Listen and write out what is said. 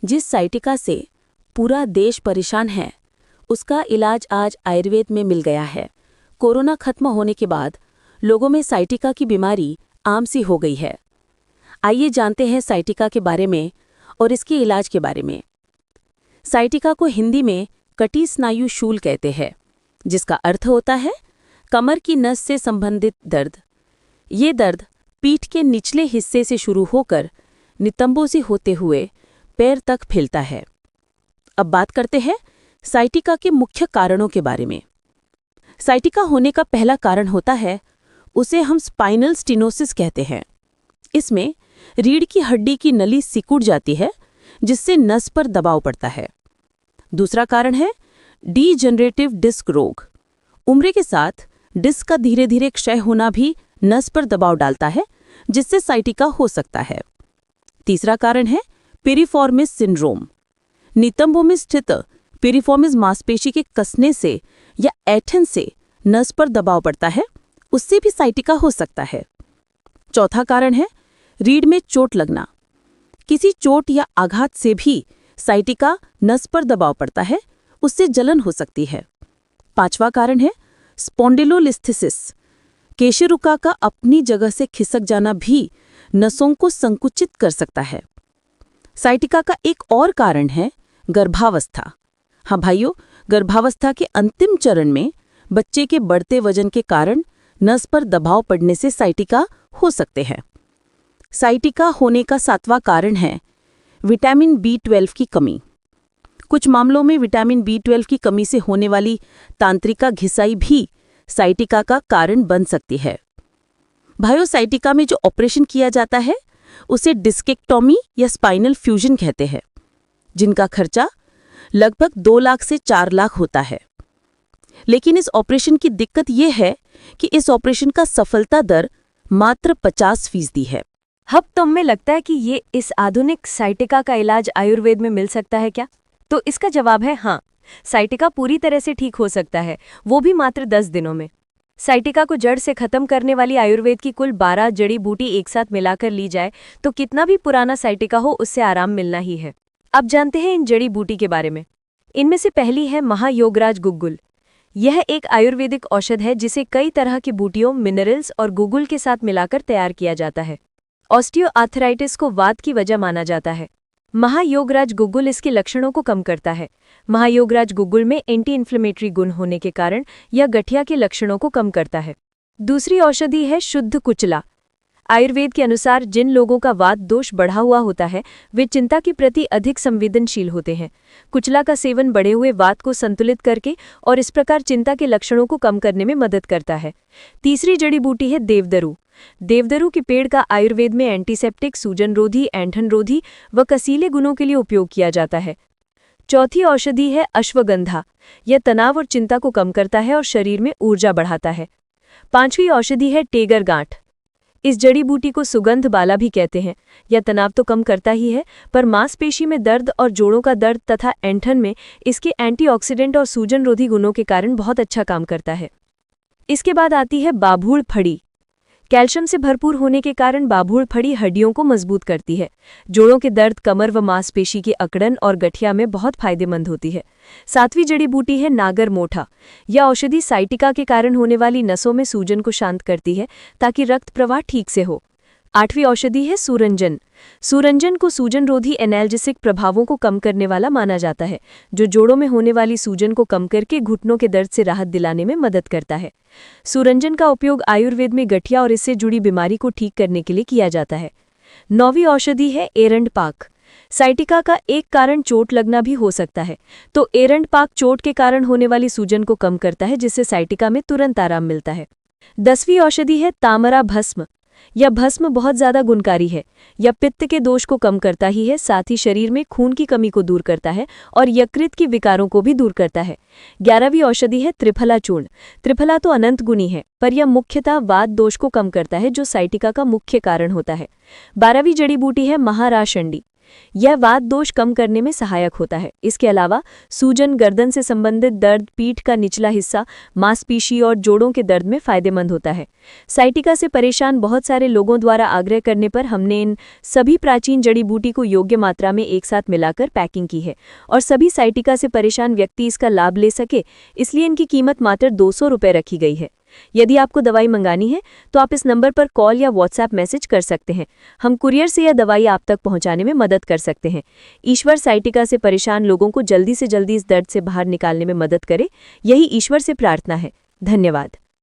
जिस साइटिका से पूरा देश परेशान है, उसका इलाज आज आयुर्वेद में मिल गया है। कोरोना खत्म होने के बाद लोगों में साइटिका की बीमारी आम सी हो गई है। आइए जानते हैं साइटिका के बारे में और इसके इलाज के बारे में। साइटिका को हिंदी में कटी स्नायु शूल कहते हैं, जिसका अर्थ होता है कमर की नस से संबंधित दर्द। ये दर्द पीठ के निचले हिस्से से शुरू होकर नितंबों से होते हुए पैर तक फैलता है। अब बात करते हैं साइटिका के मुख्य कारणों के बारे में। साइटिका होने का पहला कारण होता है, उसे हम स्पाइनल स्टिनोसिस कहते हैं। इसमें रीढ़ की हड्डी की नली सिकुड़ जाती है, जिससे नस पर दबाव पड़ता है। दूसरा कारण है डीजनरेटिव डिस्क रोग। उम्र के साथ डिस्क का धीरे धीरे क्षय होना भी नस पर दबाव डालता है, जिससे साइटिका हो सकता है। तीसरा कारण है पिरिफॉर्मिस सिंड्रोम। नितंबों में स्थित पिरिफॉर्मिस मांसपेशी के कसने से या ऐंठन से नस पर दबाव पड़ता है, उससे भी साइटिका हो सकता है। चौथा कारण है रीढ़ में चोट लगना। किसी चोट या आघात से भी साइटिका नस पर दबाव पड़ता है, उससे जलन हो सकती है। पांचवा कारण है स्पॉन्डिलोलिस्थेसिस। केशिरुका का अपनी जगह से खिसक जाना भी नसों को संकुचित कर सकता है। साइटिका का एक और कारण है गर्भावस्था। हाँ भाइयों, गर्भावस्था के अंतिम चरण में बच्चे के बढ़ते वजन के कारण नस पर दबाव पड़ने से साइटिका हो सकते हैं। साइटिका होने का सातवां कारण है विटामिन B12 की कमी। कुछ मामलों में विटामिन B12 की कमी से होने वाली तांत्रिका घिसाई भी साइटिका का कारण बन सकती है। भाइयों, साइटिका में जो ऑपरेशन किया जाता है उसे डिस्केक्टोमी या स्पाइनल फ्यूजन कहते हैं, जिनका खर्चा लगभग 2 लाख से 4 लाख होता है। लेकिन इस ऑपरेशन की दिक्कत यह है कि इस ऑपरेशन का सफलता दर मात्र 50% है। अब तुम्हें लगता है कि ये इस आधुनिक साइटिका का इलाज आयुर्वेद में मिल सकता है क्या? तो इसका जवाब है हाँ, साइटिका पूरी तरह से ठीक हो सकता है, वो भी मात्र 10 दिनों में। साइटिका को जड़ से खत्म करने वाली आयुर्वेद की कुल 12 जड़ी बूटी एक साथ मिलाकर ली जाए तो कितना भी पुराना साइटिका हो उससे आराम मिलना ही है। अब जानते हैं इन जड़ी बूटी के बारे में। इनमें से पहली है महायोगराज गुग्गुल। यह एक आयुर्वेदिक औषध है जिसे कई तरह की बूटियों, मिनरल्स और गुग्गुल के साथ मिलाकर तैयार किया जाता है। ऑस्टियोआर्थराइटिस को वात की वजह माना जाता है। महायोगराज गुग्गुल इसके लक्षणों को कम करता है। महायोगराज गुग्गुल में एंटी इन्फ्लेमेटरी गुण होने के कारण यह गठिया के लक्षणों को कम करता है। दूसरी औषधि है शुद्ध कुचला। आयुर्वेद के अनुसार जिन लोगों का वात दोष बढ़ा हुआ होता है वे चिंता के प्रति अधिक संवेदनशील होते हैं। कुचला का सेवन बढ़े हुए वात को संतुलित करके और इस प्रकार चिंता के लक्षणों को कम करने में मदद करता है। तीसरी जड़ी बूटी है देवदरू। देवदरू के पेड़ का आयुर्वेद में एंटीसेप्टिक, सूजनरोधी, ऐंठनरोधी व कसीले गुणों के लिए उपयोग किया जाता है। चौथी औषधि है अश्वगंधा। यह तनाव और चिंता को कम करता है और शरीर में ऊर्जा बढ़ाता है। पांचवी औषधि है टेगर गांठ। इस जड़ी बूटी को सुगंध बाला भी कहते हैं। यह तनाव तो कम करता ही है, पर मांसपेशी में दर्द और जोड़ों का दर्द तथा ऐंठन में इसके एंटीऑक्सीडेंट और सूजनरोधी गुणों के कारण बहुत अच्छा काम करता है। इसके बाद आती है बाभूड़ फड़ी। कैल्शियम से भरपूर होने के कारण बाभूड़ फड़ी हड्डियों को मजबूत करती है। जोड़ों के दर्द, कमर व मांसपेशी की अकड़न और गठिया में बहुत फायदेमंद होती है। सातवीं जड़ी बूटी है नागर मोठा। यह औषधि साइटिका के कारण होने वाली नसों में सूजन को शांत करती है ताकि रक्त प्रवाह ठीक से हो। आठवीं औषधि है सूरंजन। सूरंजन को सूजनरोधी एनाल्जेसिक प्रभावों को कम करने वाला माना जाता है, जो जोड़ों में होने वाली सूजन को कम करके घुटनों के दर्द से राहत दिलाने में मदद करता है। सूरंजन का उपयोग आयुर्वेद में गठिया और इससे जुड़ी बीमारी को ठीक करने के लिए किया जाता है। नौवीं औषधि है एरंड पाक। साइटिका का एक कारण चोट लगना भी हो सकता है, तो एरंड पाक चोट के कारण होने वाली सूजन को कम करता है, जिससे साइटिका में तुरंत आराम मिलता है। 10वीं औषधि है तामरा भस्म। यह भस्म बहुत ज्यादा गुणकारी है। यह पित्त के दोष को कम करता ही है, साथ ही शरीर में खून की कमी को दूर करता है और यकृत की विकारों को भी दूर करता है। 11वीं औषधि है त्रिफला चूर्ण। त्रिफला तो अनंत गुणी है, पर यह मुख्यतः वात दोष को कम करता है, जो साइटिका का मुख्य कारण होता है। 12वीं जड़ी बूटी है महाराशंडी। यह वात दोष कम करने में सहायक होता है। इसके अलावा सूजन, गर्दन से संबंधित दर्द, पीठ का निचला हिस्सा, मांसपेशी और जोड़ों के दर्द में फायदेमंद होता है। साइटिका से परेशान बहुत सारे लोगों द्वारा आग्रह करने पर हमने इन सभी प्राचीन जड़ी बूटी को योग्य मात्रा में एक साथ मिलाकर पैकिंग की है और सभी साइटिका से परेशान व्यक्ति इसका लाभ ले सके, इसलिए इनकी कीमत मात्र 200 रुपये रखी गई है। यदि आपको दवाई मंगानी है तो आप इस नंबर पर कॉल या व्हाट्सएप मैसेज कर सकते हैं। हम कुरियर से यह दवाई आप तक पहुंचाने में मदद कर सकते हैं। ईश्वर साइटिका से परेशान लोगों को जल्दी से जल्दी इस दर्द से बाहर निकालने में मदद करे, यही ईश्वर से प्रार्थना है। धन्यवाद।